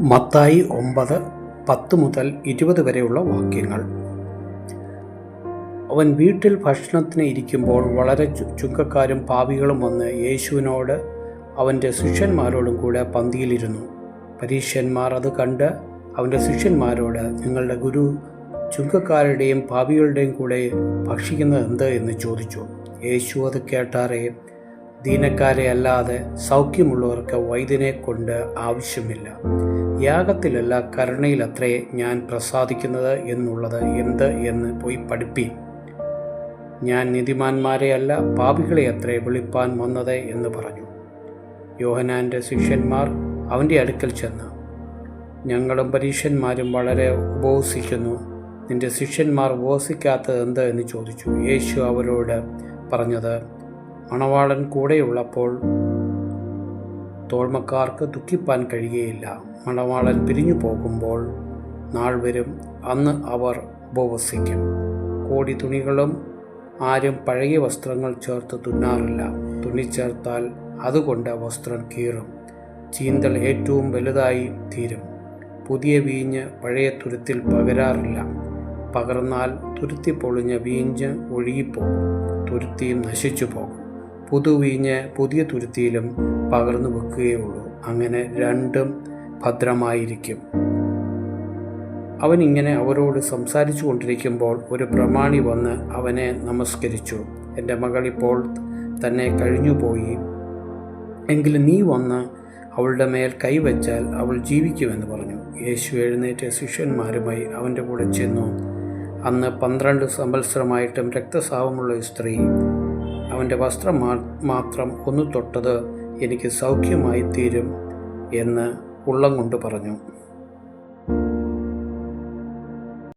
മത്തായി 9:10-20 വരെയുള്ള വാക്യങ്ങൾ. അവൻ വീട്ടിൽ ഭക്ഷണത്തിന് ഇരിക്കുമ്പോൾ വളരെ ചുങ്കക്കാരും പാപികളും വന്ന് യേശുവിനോട് അവൻ്റെ ശിഷ്യന്മാരോടും കൂടെ പന്തിയിലിരുന്നു. പരീശന്മാർ അത് കണ്ട് അവൻ്റെ ശിഷ്യന്മാരോട്, നിങ്ങളുടെ ഗുരു ചുങ്കക്കാരുടെയും പാപികളുടെയും കൂടെ ഭക്ഷിക്കുന്നത് എന്ത് എന്ന് ചോദിച്ചു. യേശു അത് കേട്ടാറെ, ദീനക്കാരെ അല്ലാതെ സൗഖ്യമുള്ളവർക്ക് വൈദ്യനെ കൊണ്ട് ആവശ്യമില്ല. യാഗത്തിലല്ല കരുണയിലത്രേ ഞാൻ പ്രസാദിക്കുന്നത് എന്നുള്ളത് എന്ത് എന്ന് പോയി പഠിപ്പീൻ. ഞാൻ നീതിമാന്മാരെ അല്ല പാപികളെ അത്രേ വിളിപ്പാൻ വന്നത് എന്ന് പറഞ്ഞു. യോഹന്നാൻ്റെ ശിഷ്യന്മാർ അവൻ്റെ അടുക്കൽ ചെന്ന്, ഞങ്ങളും പരീശന്മാരും വളരെ ഉപവസിക്കുന്നു, നിന്റെ ശിഷ്യന്മാർ ഉപവസിക്കാത്തത് എന്ത് എന്ന് ചോദിച്ചു. യേശു അവരോട് പറഞ്ഞത്, മണവാളൻ കൂടെയുള്ളപ്പോൾ തോഴ്മക്കാർക്ക് ദുഃഖിപ്പാൻ കഴിയുകയില്ല. മണവാളൻ പിരിഞ്ഞു പോകുമ്പോൾ നാൾ വരും, അന്ന് അവർ ഉപവസിക്കും. കോടി തുണികളും ആരും പഴകിയ വസ്ത്രങ്ങൾ ചേർത്ത് തുന്നാറില്ല. തുണി ചേർത്താൽ അതുകൊണ്ട് വസ്ത്രം കീറും, ചീന്തൽ ഏറ്റവും വലുതായി തീരും. പുതിയ വീഞ്ഞ് പഴയ തുരുത്തിൽ പകരാറില്ല. പകർന്നാൽ തുരുത്തി പൊളിഞ്ഞ വീഞ്ഞ് ഒഴുകിപ്പോകും, തുരുത്തിയും നശിച്ചു പോകും. പുതുവീഞ്ഞ് പുതിയ തുരുത്തിയിലും പകർന്നു വെക്കുകയുള്ളൂ. അങ്ങനെ രണ്ടും ഭദ്രമായിരിക്കും. അവനിങ്ങനെ അവരോട് സംസാരിച്ചു കൊണ്ടിരിക്കുമ്പോൾ ഒരു പ്രമാണി വന്ന് അവനെ നമസ്കരിച്ചു. എൻ്റെ മകൾ ഇപ്പോൾ തന്നെ കഴിഞ്ഞുപോയി, എങ്കിലും നീ വന്ന് അവളുടെ മേൽ കൈവച്ചാൽ അവൾ ജീവിക്കുമെന്ന് പറഞ്ഞു. യേശു എഴുന്നേറ്റ് ശിഷ്യന്മാരുമായി അവൻ്റെ കൂടെ ചെന്നു. അന്ന് 12 സംവത്സരമായിട്ടും രക്തസ്രാവമുള്ള ഒരു സ്ത്രീ അവൻ്റെ വസ്ത്രം മാത്രം ഒന്ന് തൊട്ടത് എനിക്ക് സൗഖ്യമായി തീരും എന്ന് ഉള്ളം കൊണ്ട് പറഞ്ഞു.